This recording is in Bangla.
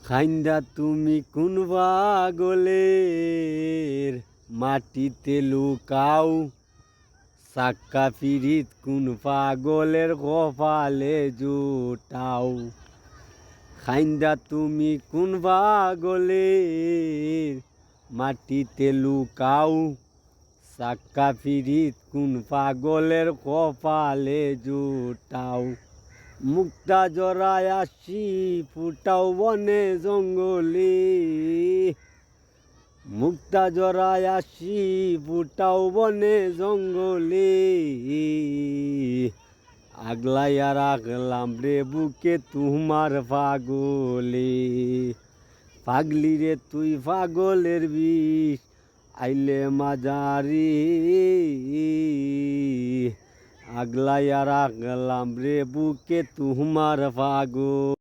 খাইন্দা তুমি কোন পাগলের মাটিতে লুকাও, সাক্কা পিরিত কোন পাগলের কপালে জুটাও। খাইন্দা তুমি কোন পাগলের মাটিতে লুকাও, সাক্কা পিরিত কোন পাগলের কপালে জুটাও। মুক্তা জরায় আসি ফুটাও বনে জঙ্গলে, মুক্তা জরায় আসি ফুটাও বনে জঙ্গলে। আগলাইয়া রাখলাম রে বুকে তোমার পাগলে, পাগলি রে তুই পাগলের বিষ আইলে মাজারি। আগলাইয়া রাখলাম রে বুকে তোমার পাগল।